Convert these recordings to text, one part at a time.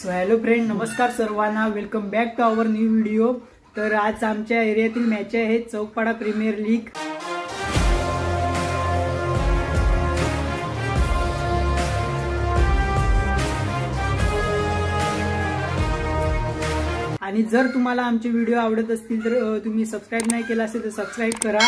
So hello friend, नमस्कार सर्वांना, welcome back to our new video. तर आज आमच्या एरियातील मॅच आहे चौकपाडा प्रीमियर लीग। आणि जर तुम्हाला आमचे व्हिडिओ आवडत असतील तर तुम्ही सबस्क्राइब नाही केला असेल तर सबस्क्राइब करा।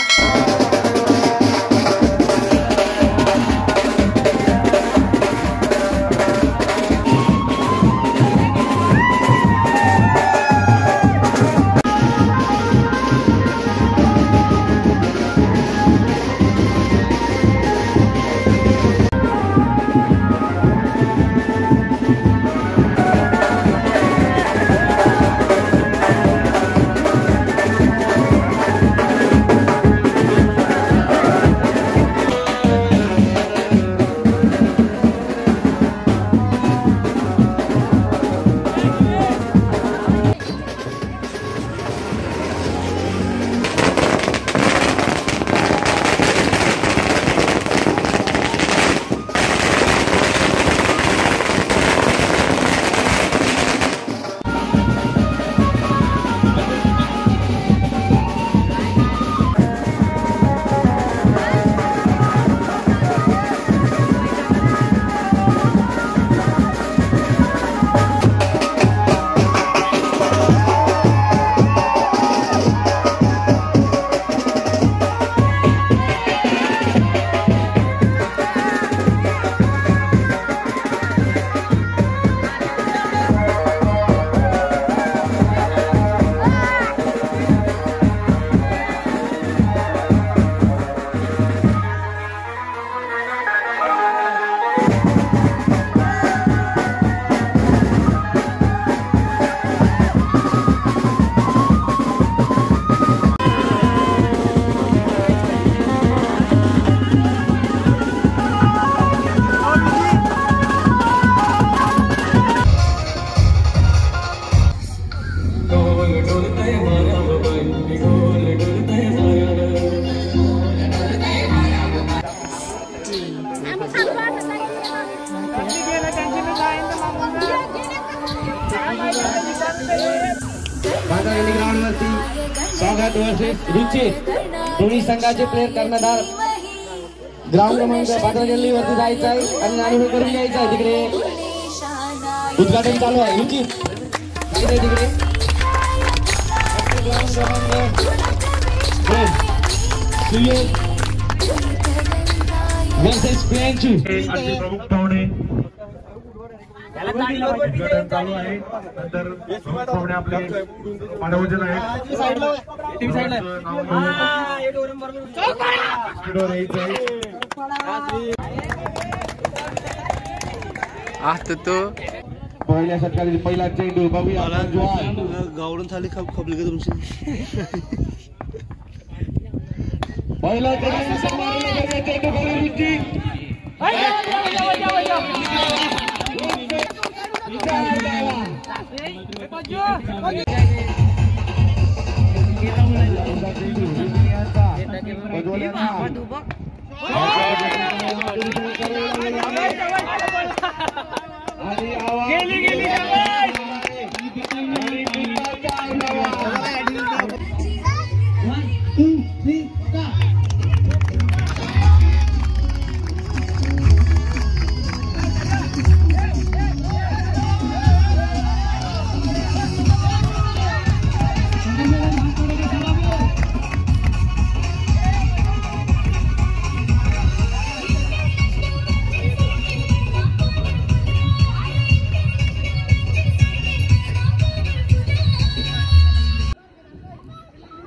स्वागत वर्सेस रुची दोन्ही संघाचे प्लेयर कर्णधार ग्राउंड क्रमांक 15 गल्लीवरती जायचं आहे आणि नाणेफेक करून यायचं आहे। तिकडे उद्घाटन चालू आहे। रुची तिकडे ग्राउंड क्रमांक 2 वर्सेस प्रियांशू प्रमुख पाहुणे उद्घाटन चालू आहे। नंतर पाहुणे आपले मानवजन आहेत। पहिल्या षटकातील पहिला चेंडू बघूया गावडून थाली खपली का तुमची पहिला चेंडू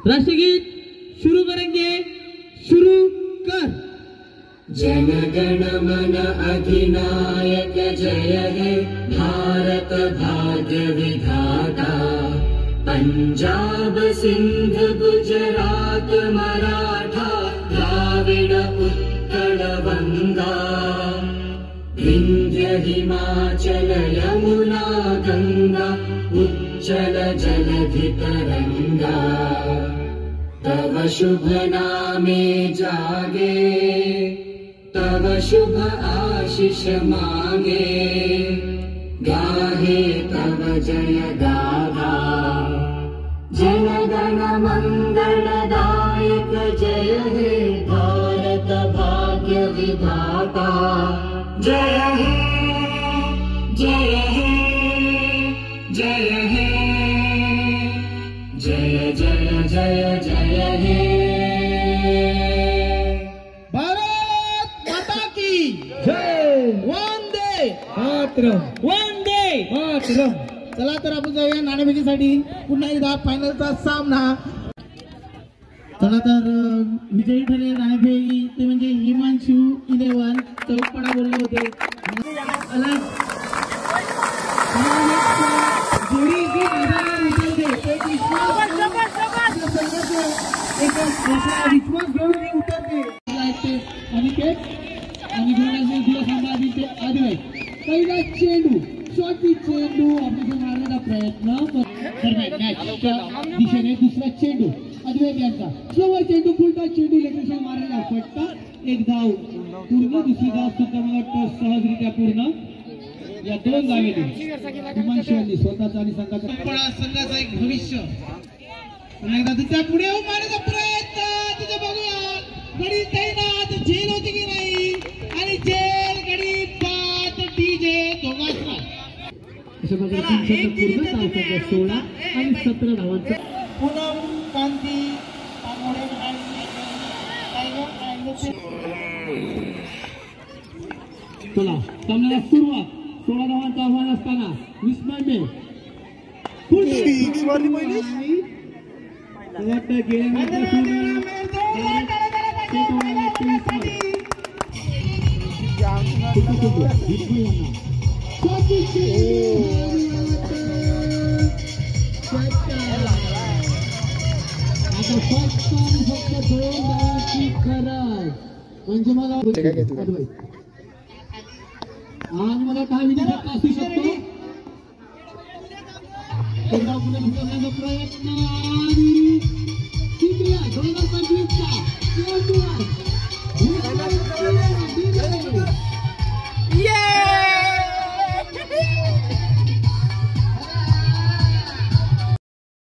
राष्ट्रगीत शुरू करेंगे। शुरू कर। जनगण मन अधिनायक जय हे भारत भाग्य विधाता। पंजाब सिंध गुजरात मराठा द्राविड उत्कल गंगा। विंध्य हिमाचल यमुना गंगा उच्चल जलधि तरंगा। तव शुभ नामे जागे तव शुभ आशीष मांगे। गाहे तव जय गाथा जनगण मंगलदायक जय हे भारत भाग्य विधाता जय हे जय हे जय हे जय जय जय जय हे भारत माता की जय वंदे वंदे मातरम. चला तर आपण जाऊया नाणेफेकीसाठी. पुन्हा एकदा फायनलचा सामना. चला तर विजयी ठरले नाणेफेकी ते म्हणजे हिमांशू 11 चौकपडा बोलले होते. जोडी जी मैदानावर उतरते एक विश्वास घेऊन ती उतरते आणि ते आणि तुला सांभाळतील ते आदिवासी. पहिला चेंडू शॉर्टी चेंडू आपल्याला मारण्याचा प्रयत्न दरम्यान मॅचच्या दिशेने दुसरा चेंडू आदिवासी यांचा स्लोवर चेंडू फुलटा चेंडू लेखा मारलेला फटका. एक धाव पूर्ण. दुसरी धाव सुद्धा मला वाटतं सहजरित्या पूर्ण. या दोन धावेतून हिमांशू स्वतःचा आणि संघाचा एक भविष्य पुन्हा एकदा तुझ्या पुढे मारण्याचा प्रयत्न. तुझं बघूया गडी तैनात झेल होती की नाही आणि झेल गडी पाच डीजे दोघांचा अशा प्रकारे पूर्ण तासाच्या 16 आणि 17 धावांचा. पूनम कांती चला सामन्याला सुरुवात. 16 धावांचं आव्हान असताना विस्मय म्हणजे मला आणि मला काय विजय असू शकतो. प्रयत्न 2025चा